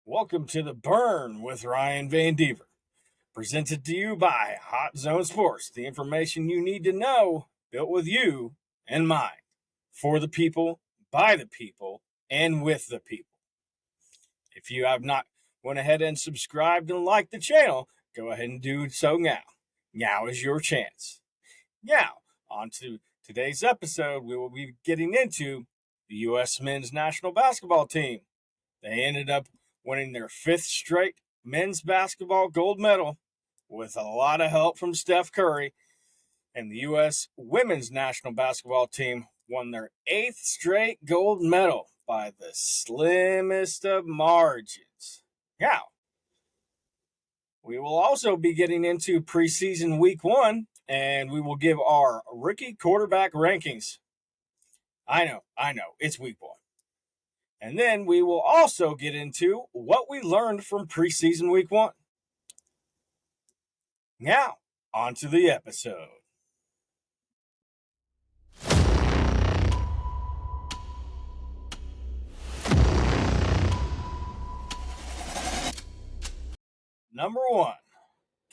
Welcome to The Burn with Ryan Van Deaver. Presented to you by Hot Zone Sports, the information you need to know, built with you in mind. For the people, by the people, and with the people. If you have not went ahead and subscribed and liked the channel, go ahead and do so now. Now is your chance. Now, on to today's episode, we will be getting into the U.S. men's national basketball team. They ended up winning their fifth straight men's basketball gold medal with a lot of help from Steph Curry. And the U.S. women's national basketball team won their eighth straight gold medal by the slimmest of margins. Now, we will also be getting into preseason week 1, and we will give our rookie quarterback rankings. I know, it's week 1. And then we will also get into what we learned from preseason week 1. Now, on to the episode. Number 1,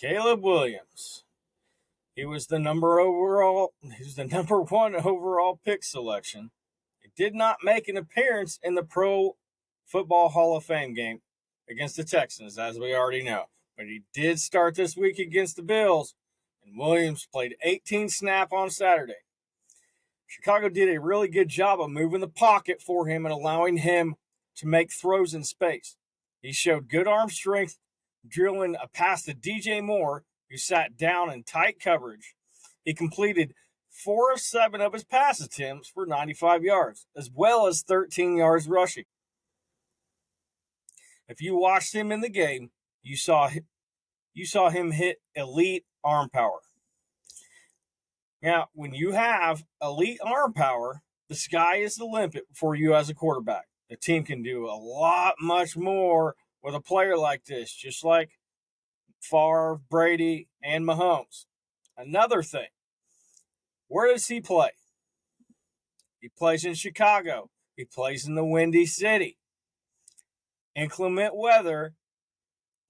Caleb Williams. He was the number 1 overall pick selection. He did not make an appearance in the Pro Football Hall of Fame game against the Texans, as we already know. But he did start this week against the Bills, and Williams played 18 snaps on Saturday. Chicago did a really good job of moving the pocket for him and allowing him to make throws in space. He showed good arm strength, drilling a pass to DJ Moore, who sat down in tight coverage. He completed 4 of 7 of his pass attempts for 95 yards, as well as 13 yards rushing. If you watched him in the game, you saw him hit elite arm power. Now, when you have elite arm power, the sky is the limit for you as a quarterback. The team can do a lot much more with a player like this, just like Favre, Brady, and Mahomes. Another thing, where does he play? He plays in Chicago. He plays in the Windy City. Inclement weather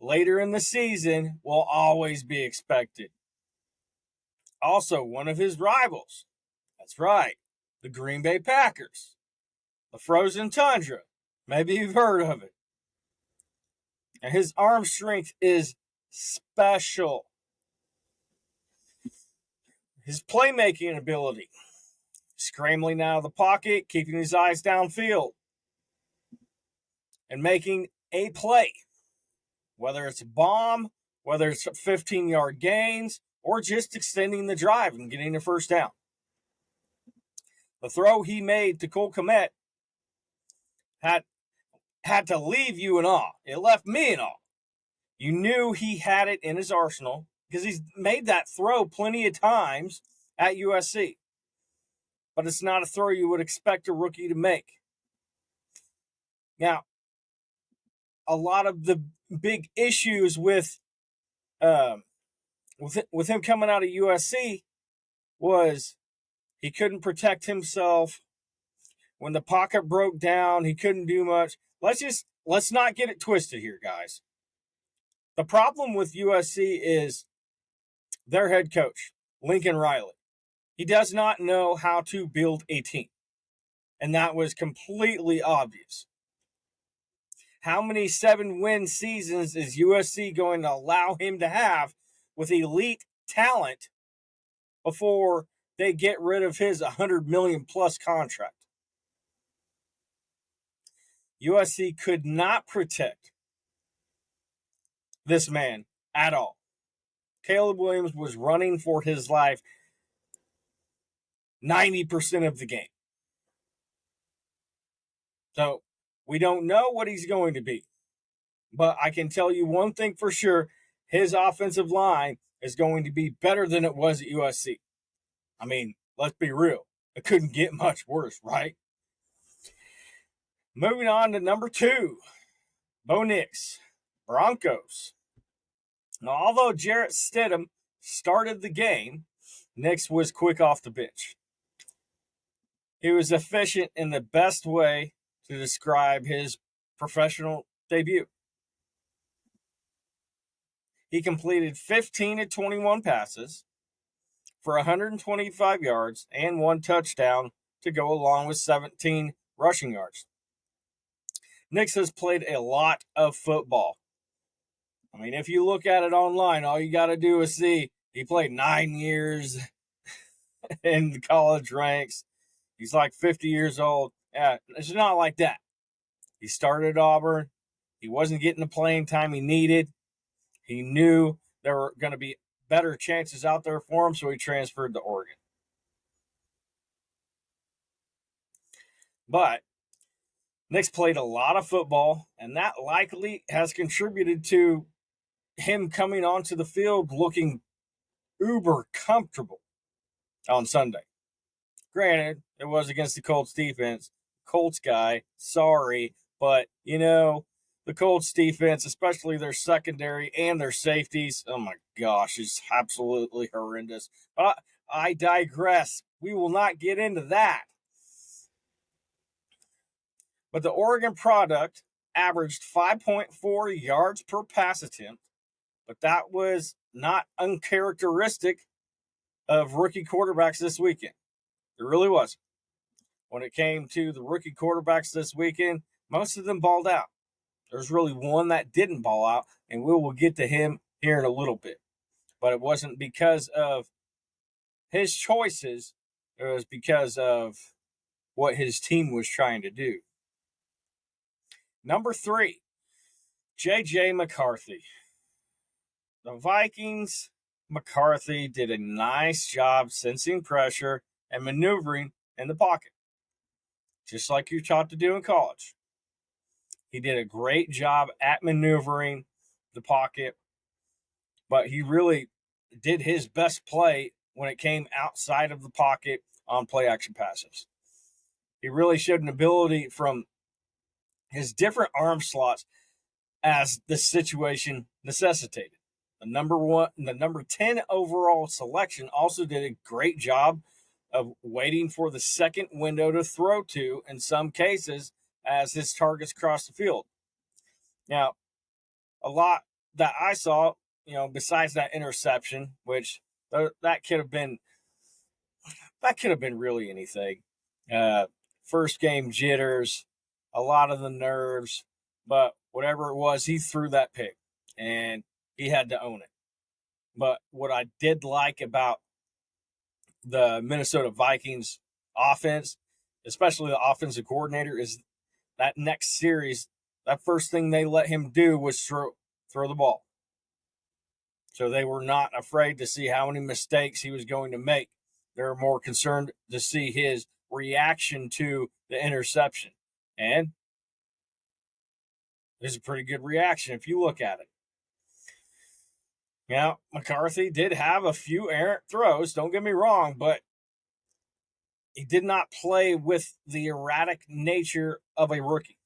later in the season will always be expected. Also, one of his rivals, that's right, the Green Bay Packers, the frozen tundra. Maybe you've heard of it. And his arm strength is special. His playmaking ability, scrambling out of the pocket, keeping his eyes downfield, and making a play, whether it's a bomb, whether it's 15-yard gains, or just extending the drive and getting a first down. The throw he made to Cole Kmet had to leave you in awe. It left me in awe. You knew he had it in his arsenal because he's made that throw plenty of times at USC. But it's not a throw you would expect a rookie to make. Now, a lot of the big issues with him coming out of USC was he couldn't protect himself. When the pocket broke down, he couldn't do much. Let's not get it twisted here, guys. The problem with USC is their head coach, Lincoln Riley. He does not know how to build a team. And that was completely obvious. How many 7-win seasons is USC going to allow him to have with elite talent before they get rid of his $100 million plus contract? USC could not protect this man at all. Caleb Williams was running for his life 90% of the game. So we don't know what he's going to be. But I can tell you one thing for sure, his offensive line is going to be better than it was at USC. I mean, let's be real. It couldn't get much worse, right? Moving on to number 2, Bo Nix, Broncos. Now, although Jarrett Stidham started the game, Nix was quick off the bench. He was efficient in the best way to describe his professional debut. He completed 15 of 21 passes for 125 yards and 1 touchdown to go along with 17 rushing yards. Nix has played a lot of football. I mean, if you look at it online, all you got to do is see he played 9 years in the college ranks. He's like 50 years old. Yeah, it's not like that. He started at Auburn. He wasn't getting the playing time he needed. He knew there were going to be better chances out there for him, so he transferred to Oregon. But Nix played a lot of football, and that likely has contributed to him coming onto the field looking uber comfortable on Sunday. Granted, it was against the Colts defense. Colts guy, sorry, but, the Colts defense, especially their secondary and their safeties, oh my gosh, is absolutely horrendous. But I digress. We will not get into that. But the Oregon product averaged 5.4 yards per pass attempt, but that was not uncharacteristic of rookie quarterbacks this weekend. It really wasn't. When it came to the rookie quarterbacks this weekend, most of them balled out. There's really one that didn't ball out, and we will get to him here in a little bit. But it wasn't because of his choices. It was because of what his team was trying to do. Number 3, J.J. McCarthy. The Vikings, McCarthy did a nice job sensing pressure and maneuvering in the pocket, just like you're taught to do in college. He did a great job at maneuvering the pocket, but he really did his best play when it came outside of the pocket on play action passes. He really showed an ability from his different arm slots as the situation necessitated. The number 10 overall selection also did a great job of waiting for the second window to throw to in some cases as his targets crossed the field. Now, a lot that I saw, besides that interception, which that could have been really anything. First game jitters, a lot of the nerves, but whatever it was, he threw that pick and he had to own it. But what I did like about the Minnesota Vikings offense, especially the offensive coordinator, is that next series, that first thing they let him do was throw the ball. So they were not afraid to see how many mistakes he was going to make. They were more concerned to see his reaction to the interception. And it's a pretty good reaction if you look at it. Now, McCarthy did have a few errant throws, don't get me wrong, but he did not play with the erratic nature of a rookie.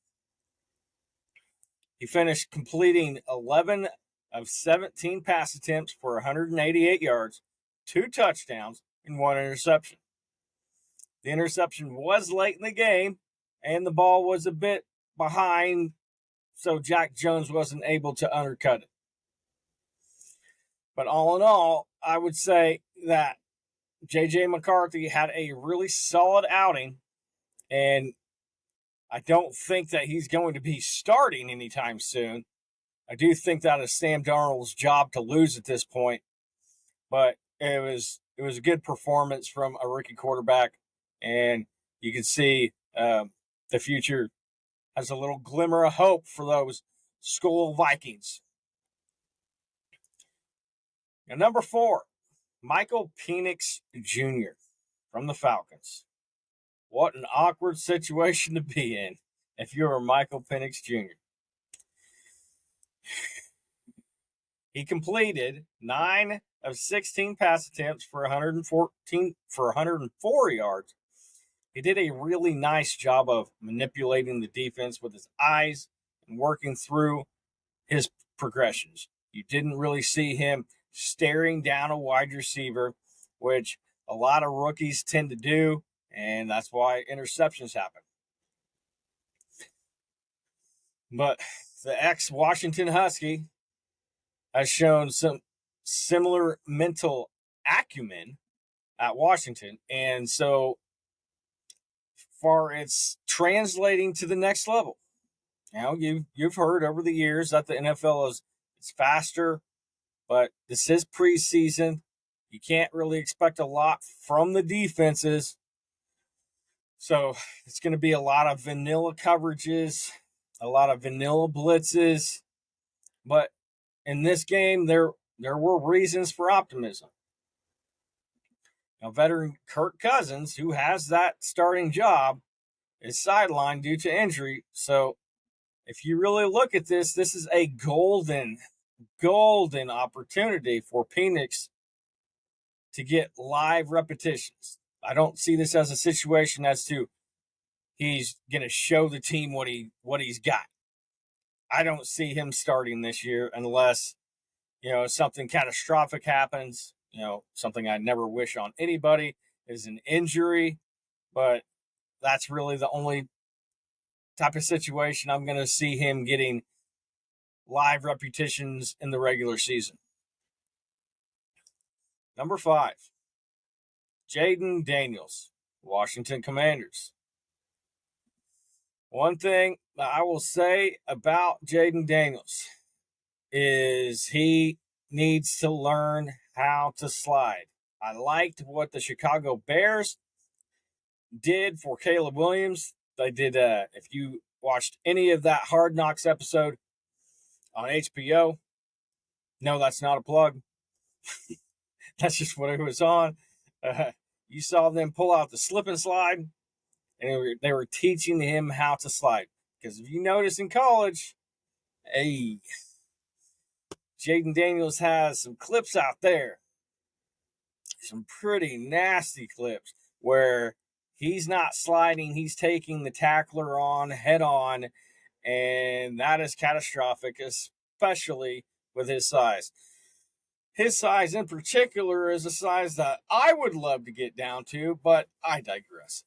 He finished completing 11 of 17 pass attempts for 188 yards, 2 touchdowns, and 1 interception. The interception was late in the game, and the ball was a bit behind, so Jack Jones wasn't able to undercut it. But all in all, I would say that J.J. McCarthy had a really solid outing, and I don't think that he's going to be starting anytime soon. I do think that is Sam Darnold's job to lose at this point, but it was a good performance from a rookie quarterback, and you can see the future has a little glimmer of hope for those Skull Vikings. Now, number 4, Michael Penix Jr. from the Falcons. What an awkward situation to be in if you're Michael Penix Jr. He completed 9 of 16 pass attempts for 104 yards. He did a really nice job of manipulating the defense with his eyes and working through his progressions. You didn't really see him staring down a wide receiver, which a lot of rookies tend to do, and that's why interceptions happen. But the ex-Washington Husky has shown some similar mental acumen at Washington. And so far, it's translating to the next level. You've heard over the years that the NFL is faster, but this is preseason. You can't really expect a lot from the defenses. So it's going to be a lot of vanilla coverages, a lot of vanilla blitzes. But in this game, there were reasons for optimism. Now, veteran Kirk Cousins, who has that starting job, is sidelined due to injury. So if you really look at this, this is a golden opportunity for Penix to get live repetitions. I don't see this as a situation as to he's going to show the team what he's got. I don't see him starting this year unless, something catastrophic happens. Something I never wish on anybody is an injury, but that's really the only type of situation I'm going to see him getting live repetitions in the regular season. Number 5, Jaden Daniels, Washington Commanders. One thing I will say about Jaden Daniels is he needs to learn how to slide. I liked what the Chicago Bears did for Caleb Williams. They did, if you watched any of that Hard Knocks episode on HBO, no, that's not a plug. That's just what it was on. You saw them pull out the slip and slide, and they were teaching him how to slide. Because if you notice in college, hey, Jaden Daniels has some clips out there, some pretty nasty clips where he's not sliding, he's taking the tackler on head on, and that is catastrophic, especially with his size. His size in particular is a size that I would love to get down to, but I digress.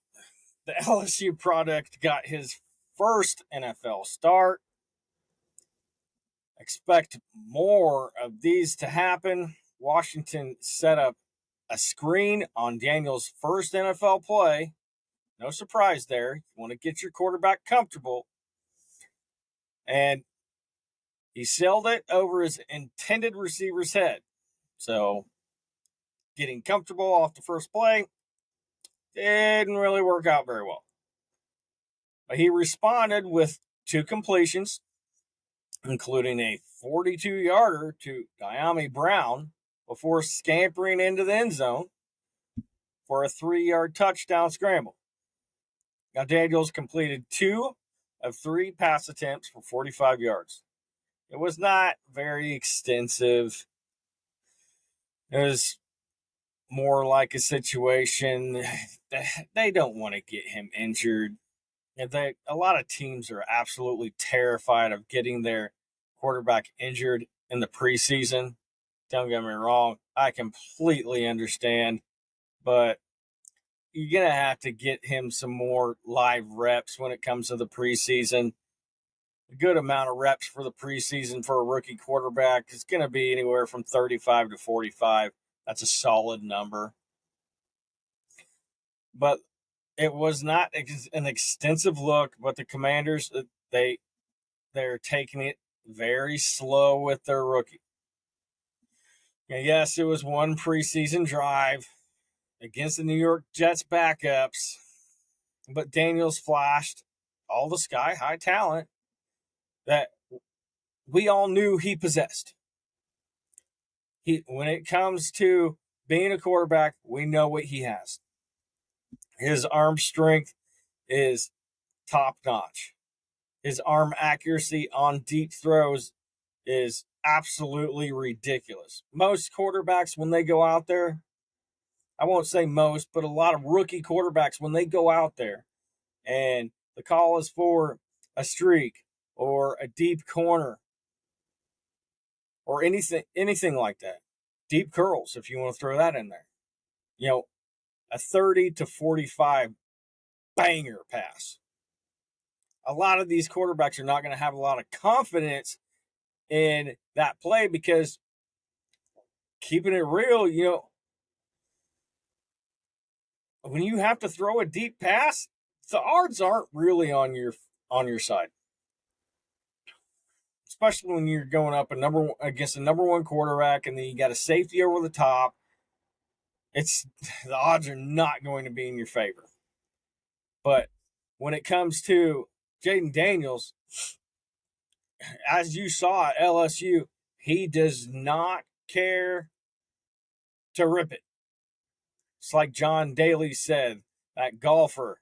The LSU product got his first NFL start. Expect more of these to happen. Washington set up a screen on Daniels' first NFL play. No surprise there. You want to get your quarterback comfortable. And he sailed it over his intended receiver's head. So, getting comfortable off the first play didn't really work out very well. But he responded with 2 completions, including a 42-yarder to Diami Brown before scampering into the end zone for a 3-yard touchdown scramble. Now, Daniels completed 2 of 3 pass attempts for 45 yards. It was not very extensive. It was more like a situation they don't want to get him injured. A lot of teams are absolutely terrified of getting their quarterback injured in the preseason. Don't get me wrong, I completely understand, but you're going to have to get him some more live reps when it comes to the preseason. A good amount of reps for the preseason for a rookie quarterback is going to be anywhere from 35 to 45. That's a solid number. But it was not an extensive look, but the Commanders, they're taking it very slow with their rookie. And yes, it was one preseason drive against the New York Jets backups, but Daniels flashed all the sky-high talent that we all knew he possessed. When it comes to being a quarterback, we know what he has. His arm strength is top-notch. His arm accuracy on deep throws is absolutely ridiculous. Most quarterbacks, when they go out there, I won't say most, but a lot of rookie quarterbacks, when they go out there and the call is for a streak or a deep corner or anything like that, deep curls, if you want to throw that in there, a 30 to 45 banger pass. A lot of these quarterbacks are not going to have a lot of confidence in that play because keeping it real, when you have to throw a deep pass, the odds aren't really on your side. Especially when you're going up against a number one quarterback and then you got a safety over the top. The odds are not going to be in your favor. But when it comes to Jaden Daniels, as you saw at LSU, he does not care to rip it. It's like John Daly said, that golfer.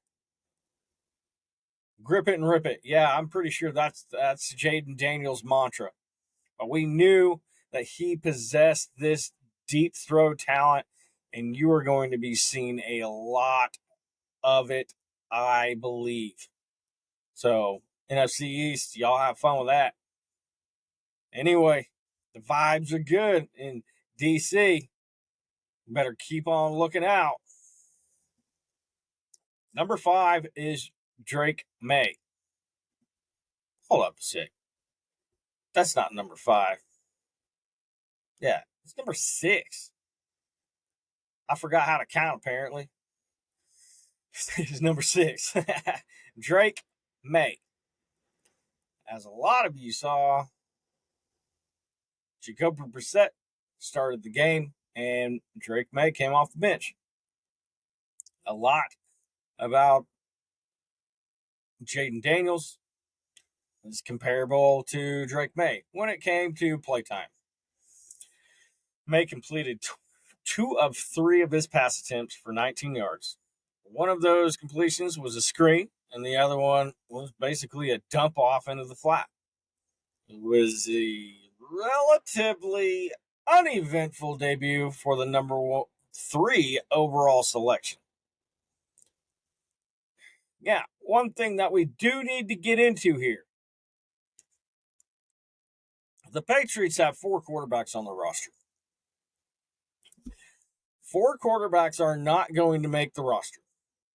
Grip it and rip it. Yeah, I'm pretty sure that's Jaden Daniels' mantra. But we knew that he possessed this deep throw talent, and you are going to be seeing a lot of it, I believe. So, NFC East, y'all have fun with that. Anyway, the vibes are good in DC. Better keep on looking out. Number 5 is Drake May. Hold up a sec. That's not number 5. Yeah, it's number 6. I forgot how to count, apparently. It's number 6. Drake May. As a lot of you saw, Jacoby Brissett started the game, and Drake May came off the bench. A lot about Jaden Daniels is comparable to Drake May when it came to playtime. May completed 2 of 3 of his pass attempts for 19 yards. One of those completions was a screen, and the other one was basically a dump off into the flat. It was a relatively uneventful debut for the number 3 overall selection. Yeah, one thing that we do need to get into here. The Patriots have 4 quarterbacks on the roster. 4 quarterbacks are not going to make the roster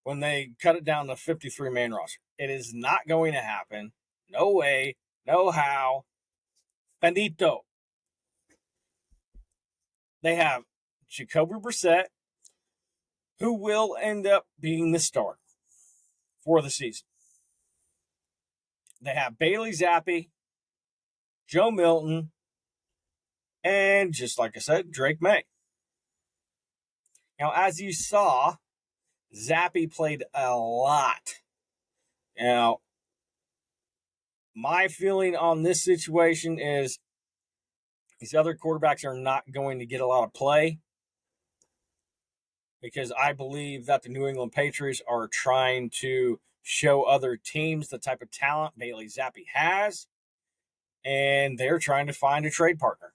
when they cut it down to 53-man roster. It is not going to happen. No way, no how. Benito. They have Jacoby Brissett, who will end up being the starter for the season. They have Bailey Zappi, Joe Milton, and just like I said, Drake May. Now, as you saw, Zappi played a lot. Now, my feeling on this situation is these other quarterbacks are not going to get a lot of play because I believe that the New England Patriots are trying to show other teams the type of talent Bailey Zappi has, and they're trying to find a trade partner.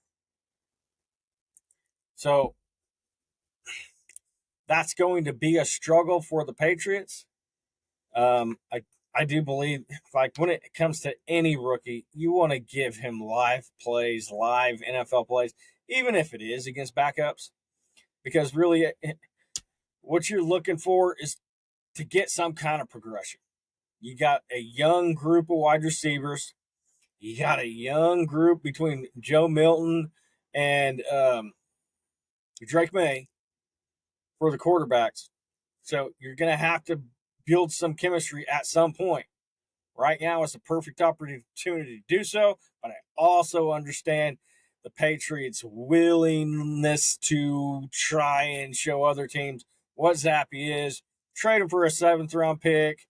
So that's going to be a struggle for the Patriots. I do believe, like, when it comes to any rookie, you want to give him live plays, live NFL plays, even if it is against backups, because really what you're looking for is to get some kind of progression. You got a young group of wide receivers. You got a young group between Joe Milton and Drake May for the quarterbacks. So you're going to have to build some chemistry at some point. Right now, it's a perfect opportunity to do so, but I also understand the Patriots' willingness to try and show other teams what Zappi is. Trade him for a 7th-round pick.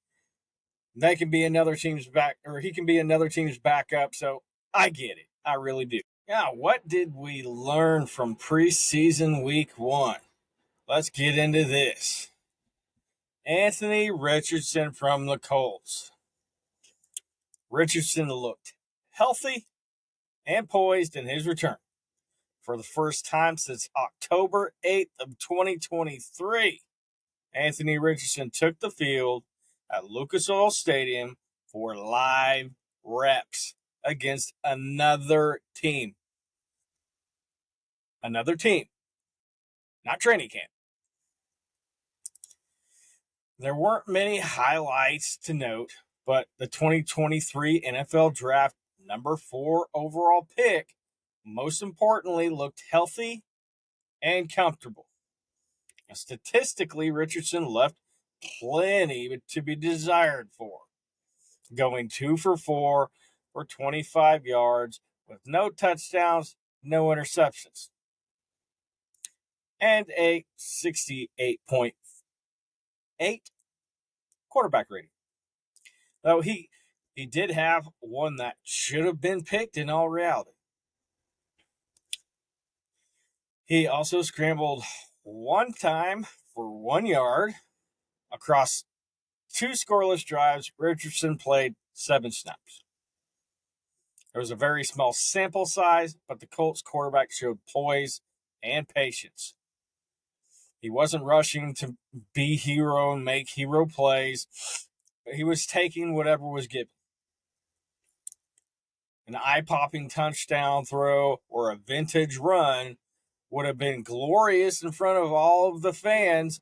They can be another team's back, or he can be another team's backup. So I get it. I really do. Now, what did we learn from preseason week 1? Let's get into this. Anthony Richardson from the Colts. Richardson looked healthy and poised in his return for the first time since October 8th of 2023. Anthony Richardson took the field at Lucas Oil Stadium for live reps against another team. Another team, not training camp. There weren't many highlights to note, but the 2023 NFL Draft number 4 overall pick, most importantly, looked healthy and comfortable. Statistically, Richardson left plenty to be desired for, going 2 for 4 for 25 yards with no touchdowns, no interceptions, and a 68.8 quarterback rating. Though he did have one that should have been picked in all reality. He also scrambled one time for 1 yard across 2 scoreless drives. Richardson played 7 snaps. There was a very small sample size, but the Colts quarterback showed poise and patience. He wasn't rushing to be hero and make hero plays, but he was taking whatever was given. An eye-popping touchdown throw or a vintage run would have been glorious in front of all of the fans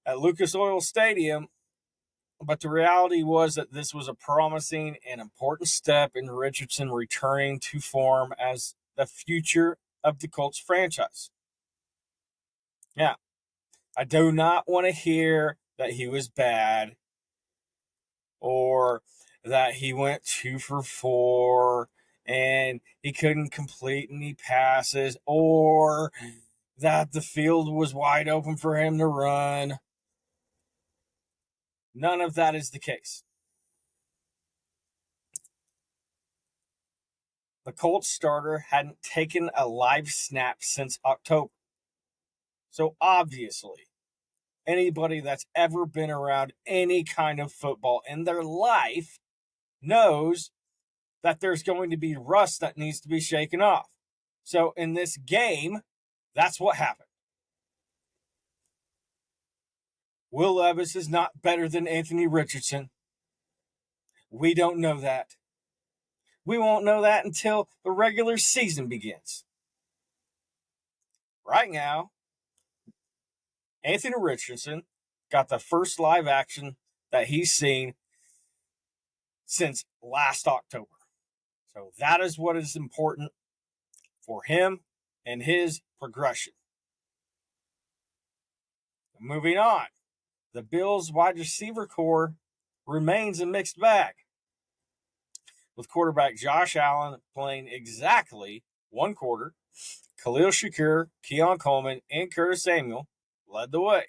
at Lucas Oil Stadium, but the reality was that this was a promising and important step in Richardson returning to form as the future of the Colts franchise. Yeah, I do not want to hear that he was bad or that he went 2 for 4 and he couldn't complete any passes or that the field was wide open for him to run. None of that is the case. The Colts starter hadn't taken a live snap since October. So obviously, anybody that's ever been around any kind of football in their life knows that there's going to be rust that needs to be shaken off. So in this game, that's what happened. Will Levis is not better than Anthony Richardson. We don't know that. We won't know that until the regular season begins. Right now, Anthony Richardson got the first live action that he's seen since last October. So that is what is important for him and his progression. Moving on, the Bills' wide receiver core remains a mixed bag, with quarterback Josh Allen playing exactly 1 quarter. Khalil Shakir, Keon Coleman, and Curtis Samuel led the way.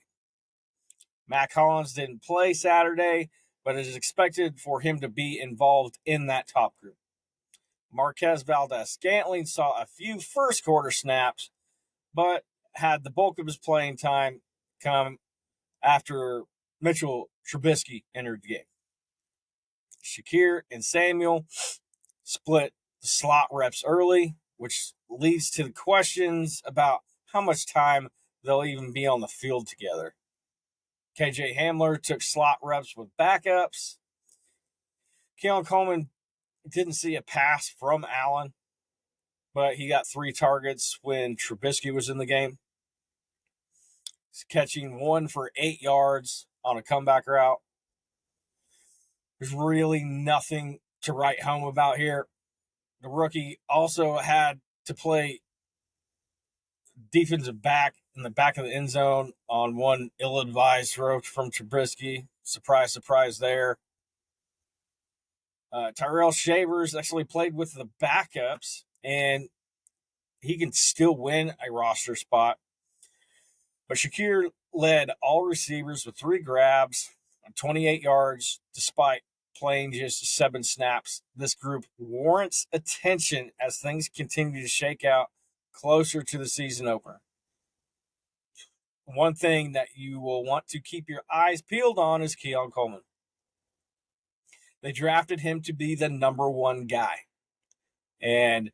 Mac Hollins didn't play Saturday, but it is expected for him to be involved in that top group. Marquez Valdes-Scantling saw a few first quarter snaps, but had the bulk of his playing time come after Mitchell Trubisky entered the game. Shakir and Samuel split the slot reps early, which leads to the questions about how much time they'll even be on the field together. KJ Hamler took slot reps with backups. Keon Coleman didn't see a pass from Allen, but he got 3 targets when Trubisky was in the game. He's catching 1 for 8 yards on a comeback route. There's really nothing to write home about here. The rookie also had to play defensive back in the back of the end zone on one ill-advised throw from Trubisky. Surprise, surprise there. Tyrell Shavers actually played with the backups, and he can still win a roster spot. But Shakir led all receivers with 3 grabs on 28 yards, despite playing just 7 snaps. This group warrants attention as things continue to shake out closer to the season opener. One thing that you will want to keep your eyes peeled on is Keon Coleman. They drafted him to be the number 1 guy. And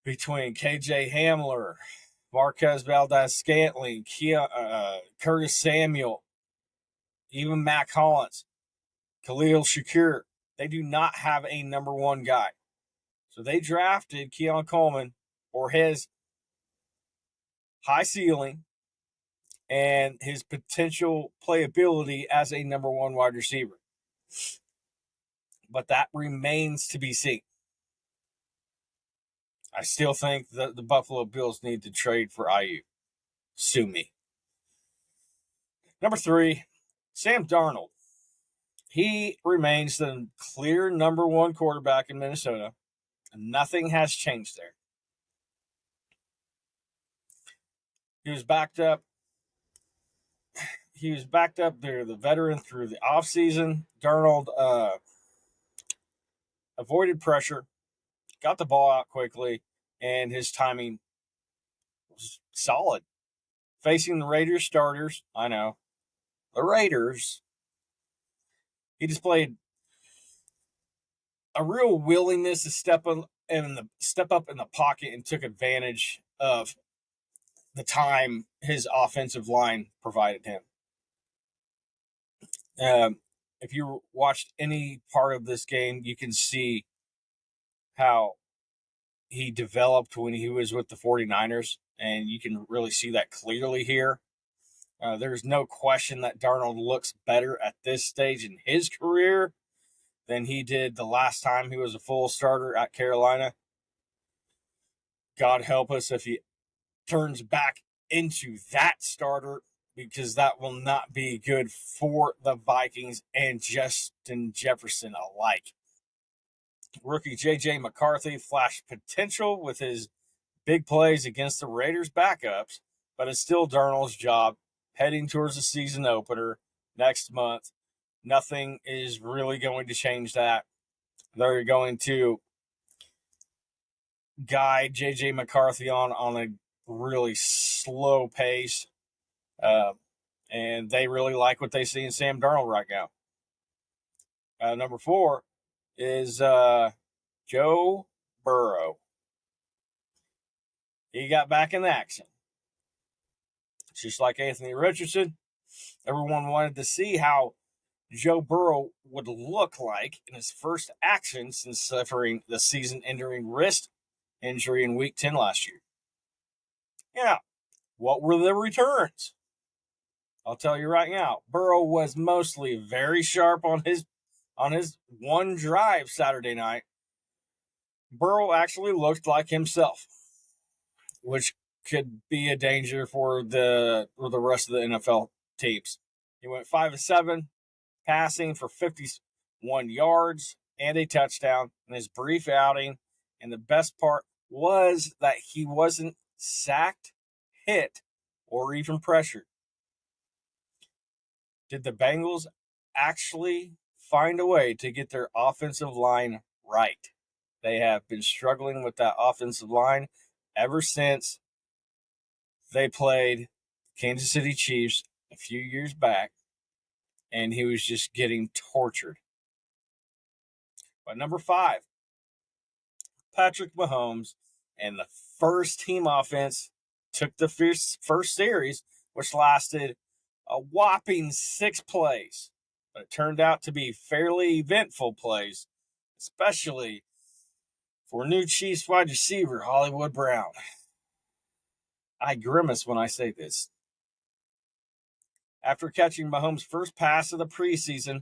between KJ Hamler, Marquez Valdes-Scantling, Curtis Samuel, even Mac Hollins, Khalil Shakir, they do not have a number 1 guy. So they drafted Keon Coleman for his high ceiling and his potential playability as a number 1 wide receiver. but that remains to be seen. I still think that the Buffalo Bills need to trade for IU. Sue me. Number 3, Sam Darnold. He remains the clear number 1 quarterback in Minnesota. Nothing has changed there. He was backed up. There, the veteran through the offseason. Darnold avoided pressure, got the ball out quickly, and his timing was solid. Facing the Raiders starters, I know, the Raiders, he displayed a real willingness to step up in the pocket and took advantage of the time his offensive line provided him. If you watched any part of this game, you can see how he developed when he was with the 49ers, and you can really see that clearly here. There's no question that Darnold looks better at this stage in his career than he did the last time he was a full starter at Carolina. God help us if he turns back into that starter, because that will not be good for the Vikings and Justin Jefferson alike. Rookie J.J. McCarthy flashed potential with his big plays against the Raiders' backups, but it's still Darnold's job heading towards the season opener next month. Nothing is really going to change that. They're going to guide J.J. McCarthy on a really slow pace, and they really like what they see in Sam Darnold right now. Number 4 is Joe Burrow. He got back in action. Just like Anthony Richardson, everyone wanted to see how Joe Burrow would look like in his first action since suffering the season-ending wrist injury in Week 10 last year. Yeah, what were the returns? I'll tell you right now, Burrow was mostly very sharp on his one drive Saturday night. Burrow actually looked like himself, which could be a danger for the rest of the NFL teams. He went 5 of 7, passing for 51 yards and a touchdown in his brief outing. And the best part was that he wasn't sacked, hit, or even pressured. Did the Bengals actually find a way to get their offensive line right? They have been struggling with that offensive line ever since they played Kansas City Chiefs a few years back, and he was just getting tortured. But number 5, Patrick Mahomes and the first team offense took the first series, which lasted a whopping 6 plays. But it turned out to be fairly eventful plays, especially for new Chiefs wide receiver Hollywood Brown. I grimace when I say this. After catching Mahomes' first pass of the preseason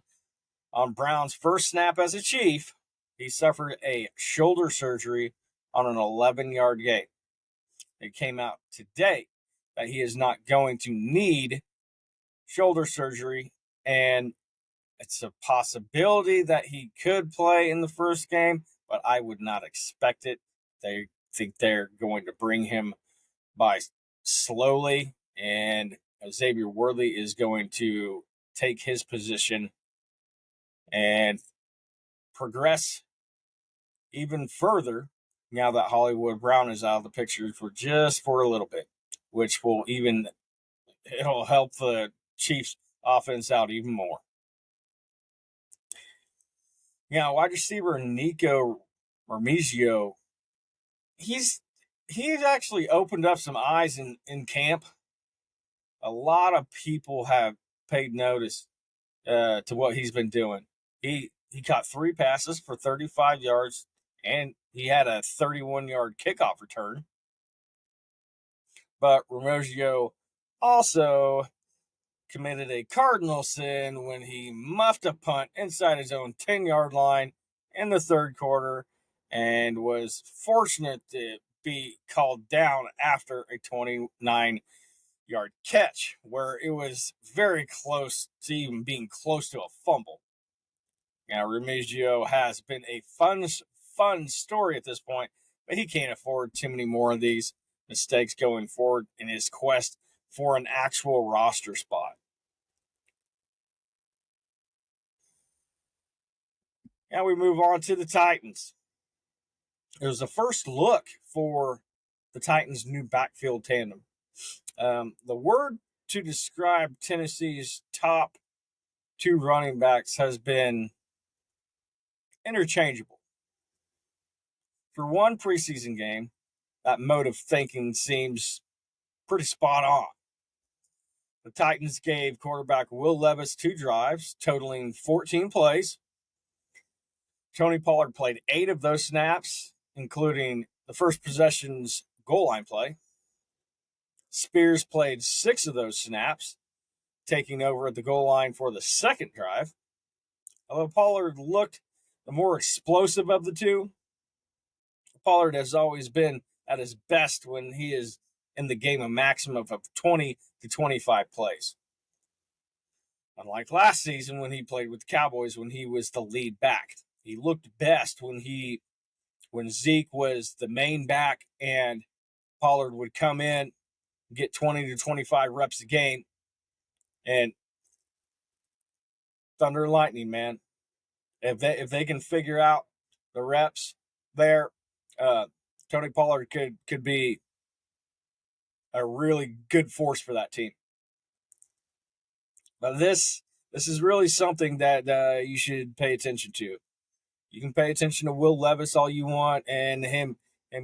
on Brown's first snap as a Chief, he suffered a shoulder surgery on an 11-yard gain. It came out today that he is not going to need shoulder surgery, and it's a possibility that he could play in the first game, but I would not expect it. They think they're going to bring him by slowly, and Xavier Worthy is going to take his position and progress even further now that Hollywood Brown is out of the picture for a little bit, which it'll help the Chiefs offense out even more. Wide receiver Nico Remigio, he's actually opened up some eyes in camp. A lot of people have paid notice to what he's been doing. He caught 3 passes for 35 yards, and he had a 31-yard kickoff return. But Remigio also committed a cardinal sin when he muffed a punt inside his own 10-yard line in the third quarter and was fortunate to be called down after a 29-yard catch, where it was very close to even being close to a fumble. Now, Remigio has been a fun story at this point, but he can't afford too many more of these mistakes going forward in his quest for an actual roster spot. Now we move on to the Titans. It was the first look for the Titans' new backfield tandem. The word to describe Tennessee's top two running backs has been interchangeable. For one preseason game, that mode of thinking seems pretty spot on. The Titans gave quarterback Will Levis 2 drives, totaling 14 plays. Tony Pollard played 8 of those snaps, including the first possession's goal line play. Spears played 6 of those snaps, taking over at the goal line for the second drive. Although Pollard looked the more explosive of the two, Pollard has always been at his best when he is in the game a maximum of 20 to 25 plays. Unlike last season when he played with the Cowboys when he was the lead back. He looked best when Zeke was the main back and Pollard would come in, get 20 to 25 reps a game, and thunder and lightning, man. If they can figure out the reps there, Tony Pollard could be a really good force for that team. But this is really something that you should pay attention to. You can pay attention to Will Levis all you want and him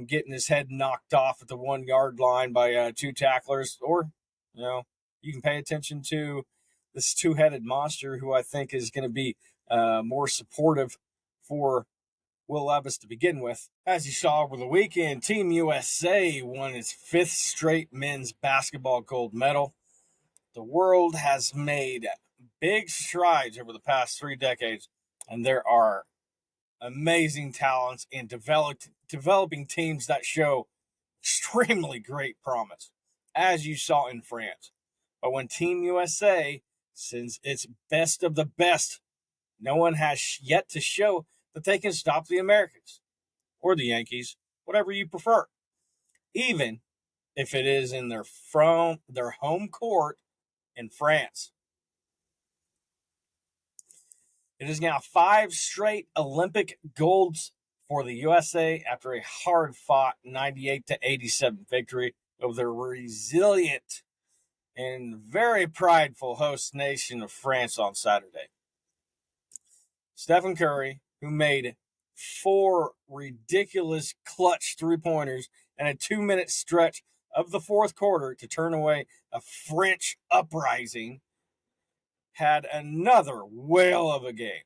getting his head knocked off at the 1 yard line by 2 tacklers, or you can pay attention to this 2-headed monster who I think is going to be more supportive for Will Levis to begin with. As you saw over the weekend, Team USA won its 5th straight men's basketball gold medal. The world has made big strides over the past 3 decades, and there are amazing talents and developing teams that show extremely great promise, as you saw in France. But when Team USA sends its best of the best, no one has yet to show that they can stop the Americans or the Yankees, whatever you prefer, even if it is in their home court in France. It is now 5 straight Olympic golds for the USA after a hard-fought 98-87 victory over the resilient and very prideful host nation of France on Saturday. Stephen Curry, who made 4 ridiculous clutch 3-pointers and a 2-minute stretch of the fourth quarter to turn away a French uprising, had another whale of a game.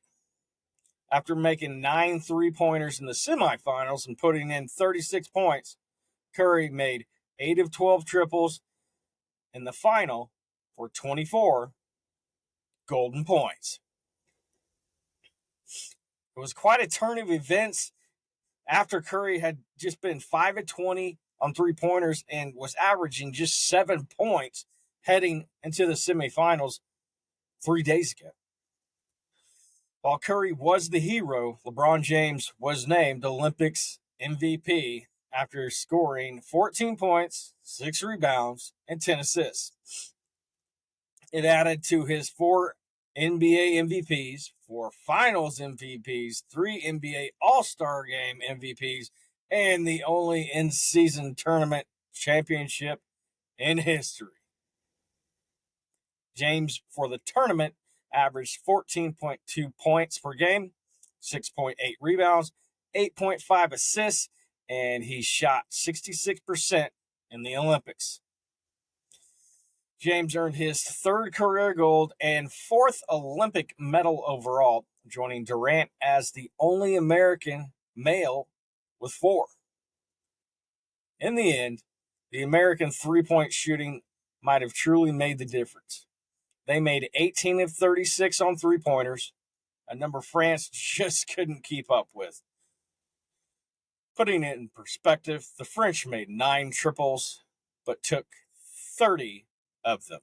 After making 9 3-pointers in the semifinals and putting in 36 points, Curry made 8 of 12 triples in the final for 24 golden points. It was quite a turn of events after Curry had just been 5 of 20 on 3-pointers and was averaging just 7 points heading into the semifinals 3 days ago. While Curry was the hero, LeBron James was named Olympics MVP after scoring 14 points, 6 rebounds, and 10 assists. It added to his 4 NBA MVPs, 4 Finals MVPs, 3 NBA All-Star Game MVPs, and the only in-season tournament championship in history. James, for the tournament, averaged 14.2 points per game, 6.8 rebounds, 8.5 assists, and he shot 66% in the Olympics. James earned his 3rd career gold and 4th Olympic medal overall, joining Durant as the only American male with 4. In the end, the American 3-point shooting might have truly made the difference. They made 18 of 36 on three-pointers, a number France just couldn't keep up with. Putting it in perspective, the French made 9 triples, but took 30 of them.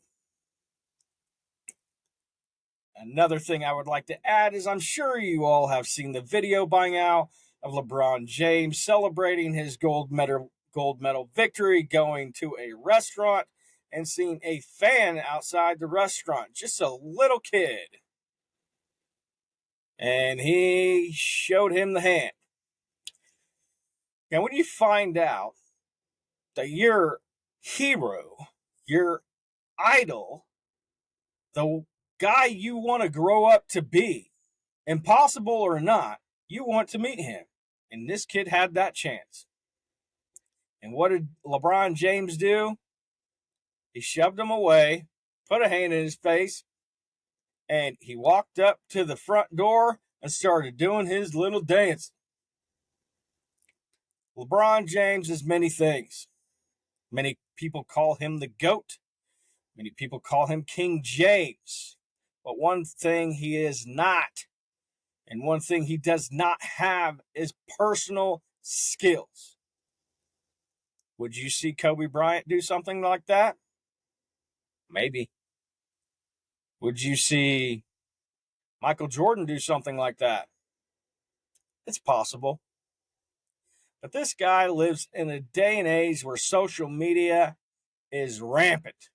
Another thing I would like to add is I'm sure you all have seen the video by now of LeBron James celebrating his gold medal victory, going to a restaurant and seeing a fan outside the restaurant, just a little kid. And he showed him the hand. And when you find out that your hero, your idol, the guy you want to grow up to be, impossible or not, you want to meet him. And this kid had that chance. And what did LeBron James do? He shoved him away, put a hand in his face, and he walked up to the front door and started doing his little dance. LeBron James is many things. Many people call him the GOAT. Many people call him King James. But one thing he is not, and one thing he does not have, is personal skills. Would you see Kobe Bryant do something like that? Maybe. Would you see Michael Jordan do something like that? It's possible. But this guy lives in a day and age where social media is rampant.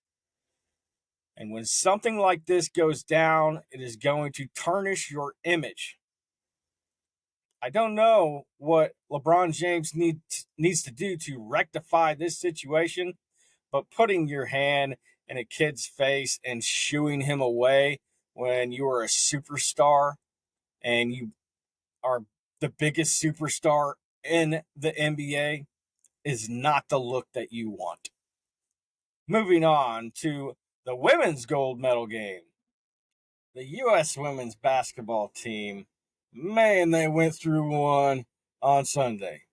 And when something like this goes down, it is going to tarnish your image. I don't know what LeBron James needs to do to rectify this situation, but putting your hand in a kid's face and shooing him away when you are a superstar and you are the biggest superstar in the NBA is not the look that you want. Moving on to the women's gold medal game. The U.S. women's basketball team, man, they went through one on Sunday.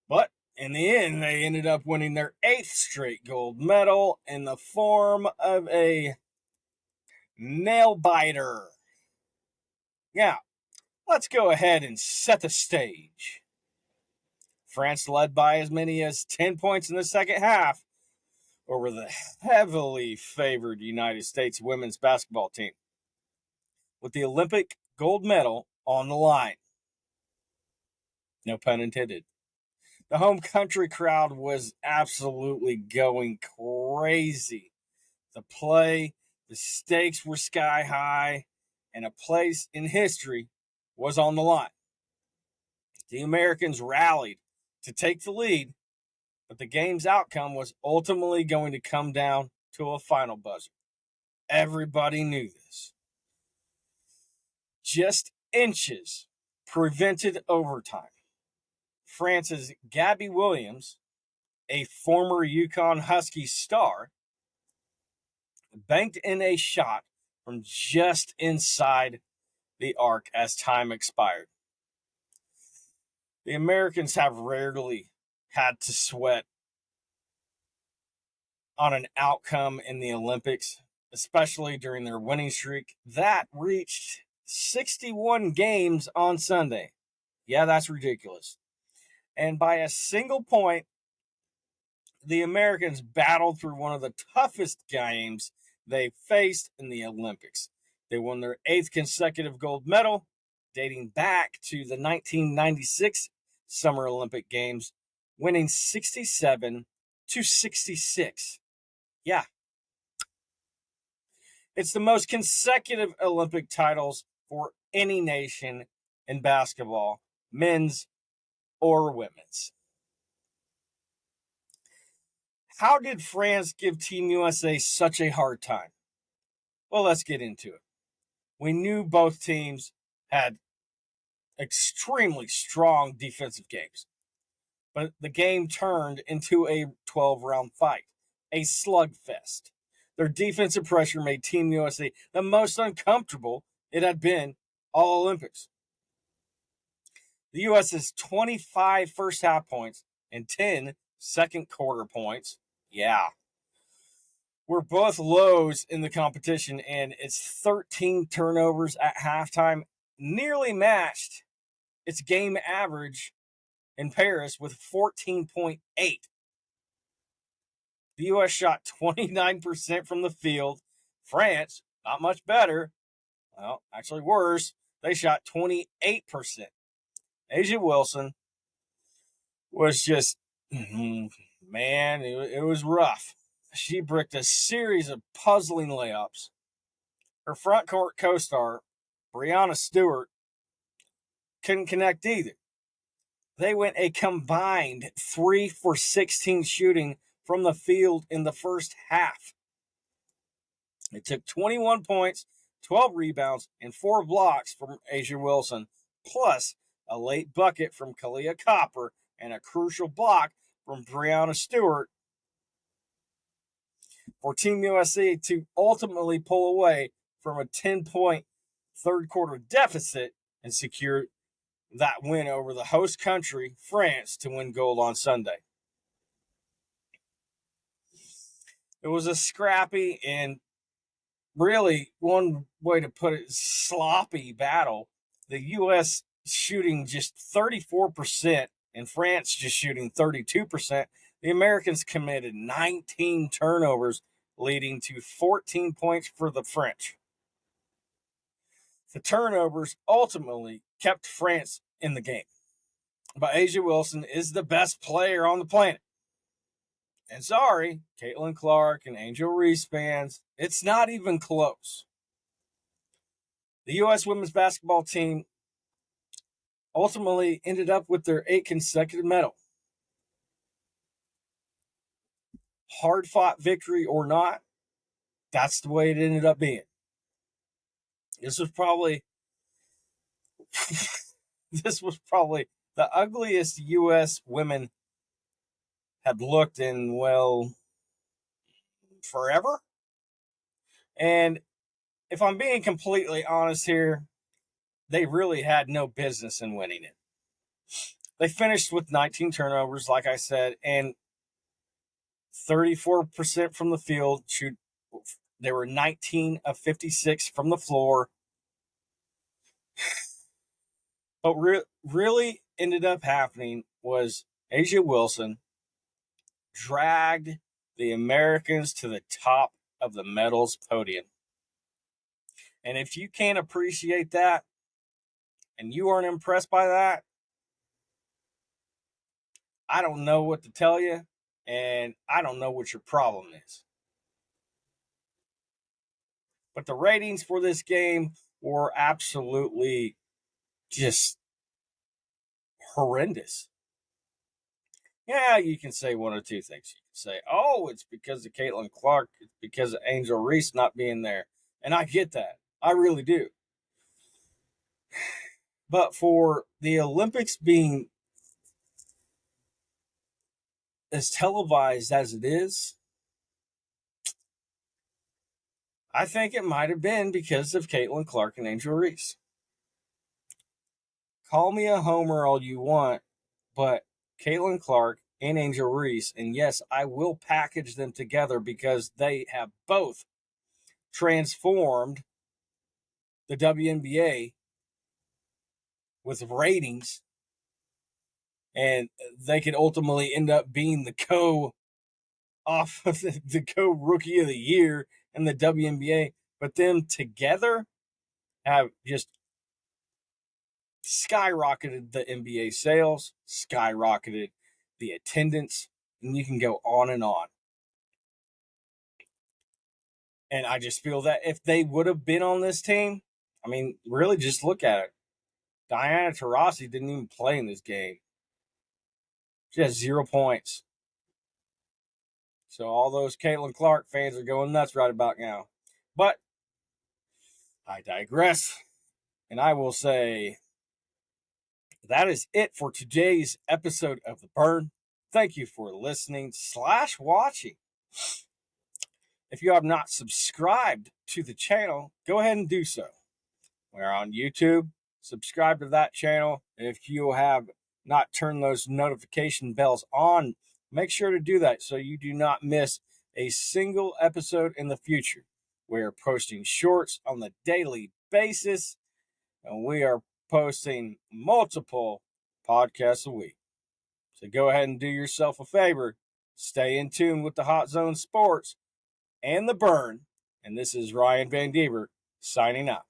But in the end, they ended up winning their 8th straight gold medal in the form of a nail biter. Now, let's go ahead and set the stage. France led by as many as 10 points in the second half over the heavily favored United States women's basketball team, with the Olympic gold medal on the line. No pun intended. The home country crowd was absolutely going crazy. The play, the stakes were sky high, and a place in history was on the line. The Americans rallied to take the lead, but the game's outcome was ultimately going to come down to a final buzzer. Everybody knew this. Just inches prevented overtime. France's Gabby Williams, a former UConn Husky star, banked in a shot from just inside the arc as time expired. The Americans have rarely had to sweat on an outcome in the Olympics, especially during their winning streak that reached 61 games on Sunday. Yeah, that's ridiculous. And by a single point, the Americans battled through one of the toughest games they faced in the Olympics. They won their 8th consecutive gold medal, dating back to the 1996 Summer Olympic Games, winning 67-66. Yeah. It's the most consecutive Olympic titles for any nation in basketball, men's or women's. How did France give Team USA such a hard time? Well, let's get into it. We knew both teams had extremely strong defensive games, but the game turned into a 12-round fight, a slugfest. Their defensive pressure made Team USA the most uncomfortable it had been all Olympics. The U.S.'s 25 first-half points and 10 second-quarter points, yeah, were both lows in the competition, and its 13 turnovers at halftime nearly matched its game average in Paris with 14.8. The U.S. shot 29% from the field. France, not much better. Well, actually worse. They shot 28%. A'ja Wilson was just, man, it was rough. She bricked a series of puzzling layups. Her front court co-star, Breanna Stewart, couldn't connect either. They went a combined 3 for 16 shooting from the field in the first half. It took 21 points, 12 rebounds, and 4 blocks from A'ja Wilson, plus a late bucket from Kalia Copper and a crucial block from Breanna Stewart for Team USA to ultimately pull away from a 10-point third quarter deficit and secure that win over the host country, France, to win gold on Sunday. It was a scrappy and really, one way to put it, sloppy battle. The U.S. shooting just 34% and France just shooting 32%. The Americans committed 19 turnovers, leading to 14 points for the French. The turnovers ultimately kept France in the game. But A'ja Wilson is the best player on the planet. And sorry, Caitlin Clark and Angel Reese fans, it's not even close. The U.S. women's basketball team ultimately ended up with their 8th consecutive medal. Hard-fought victory or not, that's the way it ended up being. This was probably the ugliest U.S. women had looked in, well, forever. And if I'm being completely honest here, they really had no business in winning it. They finished with 19 turnovers, like I said, and 34% from the field. They were 19 of 56 from the floor. But really ended up happening was A'ja Wilson dragged the Americans to the top of the medals podium. And if you can't appreciate that and you aren't impressed by that, I don't know what to tell you, and I don't know what your problem is. But the ratings for this game were absolutely just horrendous. Yeah, you can say one or two things. You can say, oh, it's because of Caitlin Clark. It's because of Angel Reese not being there. And I get that. I really do. But for the Olympics being as televised as it is, I think it might have been because of Caitlin Clark and Angel Reese. Call me a homer all you want, but Caitlin Clark and Angel Reese, and yes, I will package them together because they have both transformed the WNBA with ratings, and they could ultimately end up being the co-rookie of the year in the WNBA. But them together have just skyrocketed the NBA sales, skyrocketed the attendance, and you can go on and on. And I just feel that if they would have been on this team, I mean, really just look at it. Diana Taurasi didn't even play in this game. She has 0 points. So all those Caitlin Clark fans are going nuts right about now. But I digress. And I will say that is it for today's episode of The Burn. Thank you for listening / watching. If you have not subscribed to the channel, go ahead and do so. We're on YouTube. Subscribe to that channel. If you have not turned those notification bells on, make sure to do that so you do not miss a single episode in the future. We are posting shorts on the daily basis, and we are posting multiple podcasts a week. So go ahead and do yourself a favor. Stay in tune with the Hot Zone Sports and the Burn. And this is Ryan Van Dever signing out.